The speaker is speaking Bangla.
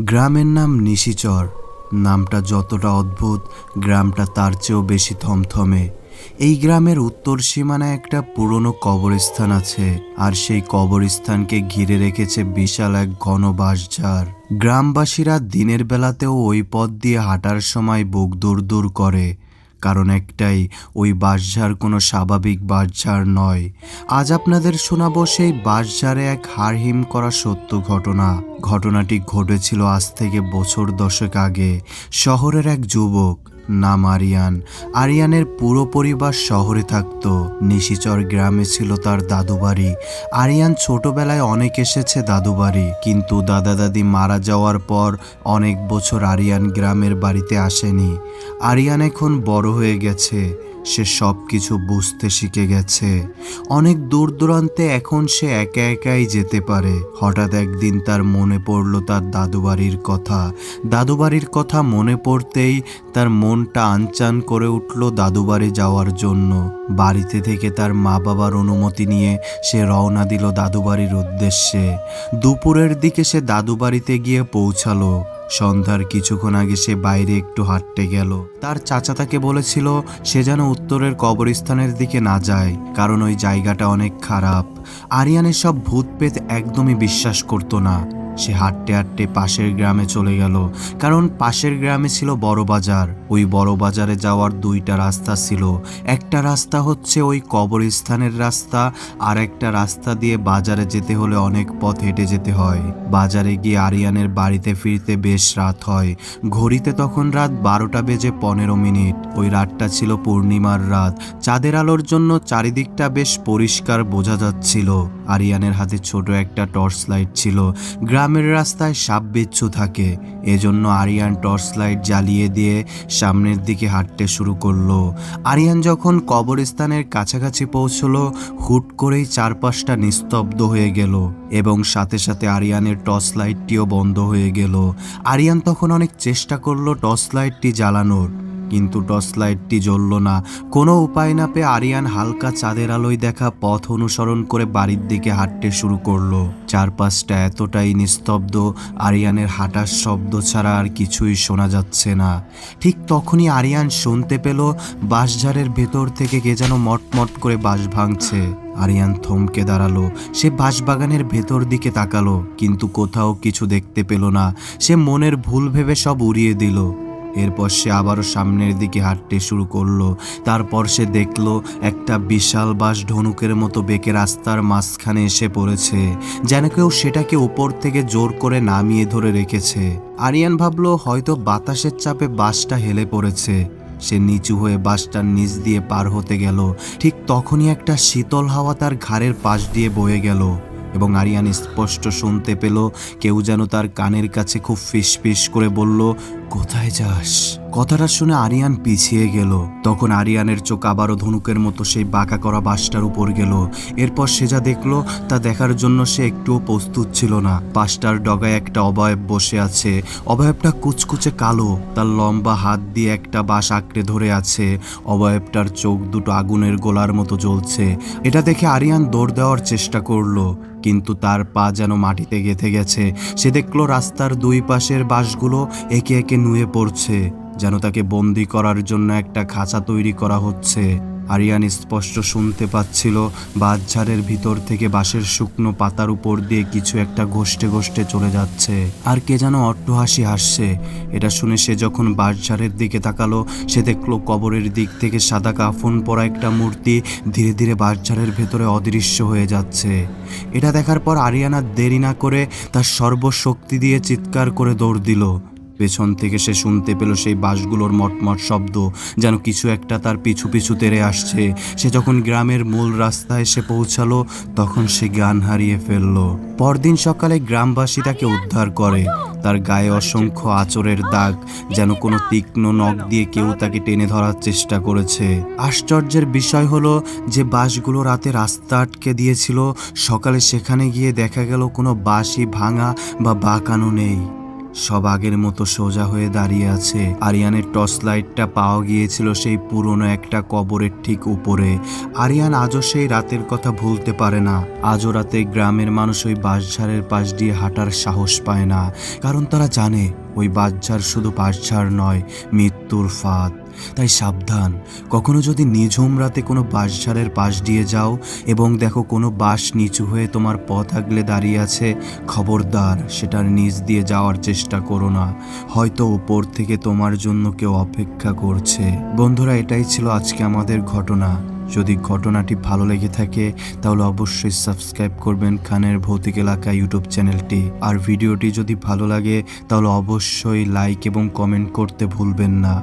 গ্রামের নাম নিশিচর। নামটা যতটা অদ্ভুত, গ্রামটা তার চেয়েও বেশি থমথমে। এই গ্রামের উত্তর সীমানায় একটা পুরনো কবরস্থান আছে, আর সেই কবরস্থানকে ঘিরে রেখেছে বিশাল এক ঘন বাঁশঝাড়। গ্রামবাসীরা দিনের বেলাতেও ওই পথ দিয়ে হাঁটার সময় বুক দূর করে, কারণ একটাই, ওই বাঁশঝাড় কোনো স্বাভাবিক বাঁশঝাড় নয়। আজ আপনাদের শোনাবো সেই বাঁশঝাড়ে এক হাড়হিম করা সত্য ঘটনা। ঘটনাটি ঘটেছিল আজ থেকে বছর 10 আগে। শহরের এক যুবক, নাম আরিয়ান। আরিয়ানের পুরো পরিবার শহরে থাকত। নিশিচর গ্রামে ছিল তার দাদু বাড়ি। আরিয়ান ছোটবেলায় অনেক এসেছে দাদু বাড়ি, কিন্তু দাদা দাদি মারা যাওয়ার পর অনেক বছর আরিয়ান গ্রামের বাড়িতে আসেনি। আরিয়ান এখন বড় হয়ে গেছে, সে সব কিছু বুঝতে শিখে গেছে। অনেক দূর দূরান্তে এখন সে একা একাই যেতে পারে। হঠাৎ একদিন তার মনে পড়ল তার দাদুবাড়ির কথা। দাদুবাড়ির কথা মনে পড়তেই তার মনটা আনচান করে উঠল দাদুবাড়ি যাওয়ার জন্য। বাড়িতে থেকে তার মা বাবার অনুমতি নিয়ে সে রওনা দিল দাদুবাড়ির উদ্দেশ্যে। দুপুরের দিকে সে দাদুবাড়িতে গিয়ে পৌঁছালো। সন্ধ্যার কিছুক্ষণ আগে সে বাইরে একটু হাঁটতে গেল। তার চাচা তাকে বলেছিল সে যেন উত্তরের কবরস্থানের দিকে না যায়, কারণ ওই জায়গাটা অনেক খারাপ। আরিয়ান এসব ভূত পেত একদমই বিশ্বাস করতো না। সে হাঁটতে হাঁটতে পাশের গ্রামে চলে গেল, কারণ পাশের গ্রামে ছিল বড় বাজার। ওই বড় বাজারে যাওয়ার দুইটা রাস্তা ছিল। একটা রাস্তা হচ্ছে ওই কবরস্থানের রাস্তা, আর একটা রাস্তা দিয়ে বাজারে যেতে হলে অনেক পথ হেঁটে যেতে হয়। বাজারে গিয়ে আরিয়ানের বাড়িতে ফিরতে বেশ রাত হয়। ঘড়িতে তখন রাত 12:15। ওই রাতটা ছিল পূর্ণিমার রাত। চাঁদের আলোর জন্য চারিদিকটা বেশ পরিষ্কার বোঝা যাচ্ছিল। আরিয়ানের হাতে ছোট একটা টর্চ লাইট ছিল। গ্রামের রাস্তায় সাপ বিচ্ছু থাকে, এজন্য আরিয়ান টর্চ লাইট জ্বালিয়ে দিয়ে সামনের দিকে হাঁটতে শুরু করলো। আরিয়ান যখন কবরস্থানের কাছাকাছি পৌঁছলো, হুট করেই চারপাশটা নিস্তব্ধ হয়ে গেল, এবং সাথে সাথে আরিয়ানের টর্চ লাইটটিও বন্ধ হয়ে গেল। আরিয়ান তখন অনেক চেষ্টা করলো টর্চ লাইটটি জ্বালানোর, কিন্তু টর্চ লাইটটি জ্বলল না। কোনো উপায় না পেয়ে আরিয়ান হালকা চাঁদের আলোয় দেখা পথ অনুসরণ করে বাড়ির দিকে হাঁটতে শুরু করলো। চারপাশটা এতটাই নিস্তব্ধ, আরিয়ানের হাঁটার শব্দ ছাড়া আর কিছুই শোনা যাচ্ছে না। ঠিক তখনই আরিয়ান শুনতে পেল বাঁশঝাড়ের ভেতর থেকে কে যেন মটমট করে বাঁশ ভাঙছে। আরিয়ান থমকে দাঁড়ালো। সে বাঁশবাগানের ভেতর দিকে তাকালো, কিন্তু কোথাও কিছু দেখতে পেল না। সে মনের ভুল ভেবে সব উড়িয়ে দিল। এরপর সে আবারও সামনের দিকে হাঁটতে শুরু করলো। তারপর সে দেখলো একটা বিশাল বাঁশ ধনুকের মতো বেঁকে রাস্তার মাঝখানে এসে পড়েছে, যেন কেউ সেটাকে উপর থেকে জোর করে নামিয়ে ধরে রেখেছে। আরিয়ান ভাবলো হয়তো বাতাসের চাপে বাঁশটা হেলে পড়েছে। সে নিচু হয়ে বাঁশটার নিচ দিয়ে পার হতে গেল। ঠিক তখনই একটা শীতল হাওয়া তার ঘাড়ের পাশ দিয়ে বয়ে গেল, এবং আরিয়ান স্পষ্ট শুনতে পেল কেউ যেন তার কানের কাছে খুব ফিসফিস করে বলল, কোথায় যাস? কথাটা শুনে আরিয়ান পিছিয়ে গেল। তখন আরিয়ানের চোখ আবারও ধনুকের মতো সেই বাঁকা করা বাঁশটার উপর গেল। এরপর সে যা দেখলো তা দেখার জন্য সে একটুও প্রস্তুত ছিল না। বাঁশটার ডগায় একটা অবয়ব বসে আছে। অবয়বটা কুচকুচে কালো, তার লম্বা হাত দিয়ে একটা বাঁশ আঁকড়ে ধরে আছে। অবয়বটার চোখ দুটো আগুনের গোলার মতো জ্বলছে। এটা দেখে আরিয়ান দৌড় দেওয়ার চেষ্টা করলো, কিন্তু তার পা যেন মাটিতে গেঁথে গেছে। সে দেখলো রাস্তার দুই পাশের বাঁশগুলো একে একে নুয়ে পড়ছে, যেন তাকে বন্দি করার জন্য একটা খাঁচা তৈরি করা হচ্ছে। আরিয়ান স্পষ্ট শুনতে পাচ্ছিল বাঁশঝাড়ের ভিতর থেকে বাঁশের শুকনো পাতার উপর দিয়ে কিছু একটা ঘষ্টে ঘষ্টে চলে যাচ্ছে, আর কে যেন অট্টহাসি হাসছে। এটা শুনে সে যখন বাঁশঝাড়ের দিকে তাকালো, সে দেখলো কবরের দিক থেকে সাদা কাফন পরা একটা মূর্তি ধীরে ধীরে বাঁশঝাড়ের ভেতরে অদৃশ্য হয়ে যাচ্ছে। এটা দেখার পর আরিয়ান আর দেরি না করে তার সর্বশক্তি দিয়ে চিৎকার করে দৌড় দিল। পেছন থেকে সে শুনতে পেল সেই বাঁশগুলোর মটমট শব্দ, যেন কিছু একটা তার পিছু পিছু তেড়ে আসছে। সে যখন গ্রামের মূল রাস্তায় এসে পৌঁছালো, তখন সে জ্ঞান হারিয়ে ফেলল। পরদিন সকালে গ্রামবাসী তাকে উদ্ধার করে। তার গায়ে অসংখ্য আঁচড়ের দাগ, যেন কোনো তীক্ষ্ণ নখ দিয়ে কেউ তাকে টেনে ধরার চেষ্টা করেছে। আশ্চর্যের বিষয় হলো যে বাঁশগুলো রাতে রাস্তা আটকে দিয়েছিল, সকালে সেখানে গিয়ে দেখা গেল কোনো বাঁশই ভাঙা বা বাঁকানো নেই। সব আগের মতো সোজা হয়ে দাঁড়িয়ে আছে। আরিয়ানের টর্চ লাইটটা পাওয়া গিয়েছিল সেই পুরনো একটা কবরের ঠিক উপরে। আরিয়ান আজও সেই রাতের কথা ভুলতে পারে না। আজও রাতে গ্রামের মানুষ ওই বাঁশঝাড়ের পাশ দিয়ে হাঁটার সাহস পায় না, কারণ তারা জানে ওই বাঁশঝাড় শুধু বাঁশঝাড় নয়, মৃত্যুর ফাঁদ। তাই সাবধান, কখনো যদি নিঝুম রাতে কোনো বাঁশঝাড়ের পাশ দিয়ে যাও এবং দেখো কোনো বাঁশ নিচু হয়ে তোমার পথ আগলে দাঁড়িয়ে আছে, খবরদার সেটার নিচ দিয়ে যাওয়ার চেষ্টা করো না। হয়তো উপর থেকে তোমার জন্য কেউ অপেক্ষা করছে। বন্ধুরা, এটাই ছিল আজকে আমাদের ঘটনা। যদি ঘটনাটি ভালো লেগে থাকে তাহলে অবশ্যই সাবস্ক্রাইব করবেন খানের ভৌতিক এলাকা ইউটিউব চ্যানেলটি। আর ভিডিওটি যদি ভালো লাগে তাহলে অবশ্যই লাইক এবং কমেন্ট করতে ভুলবেন না।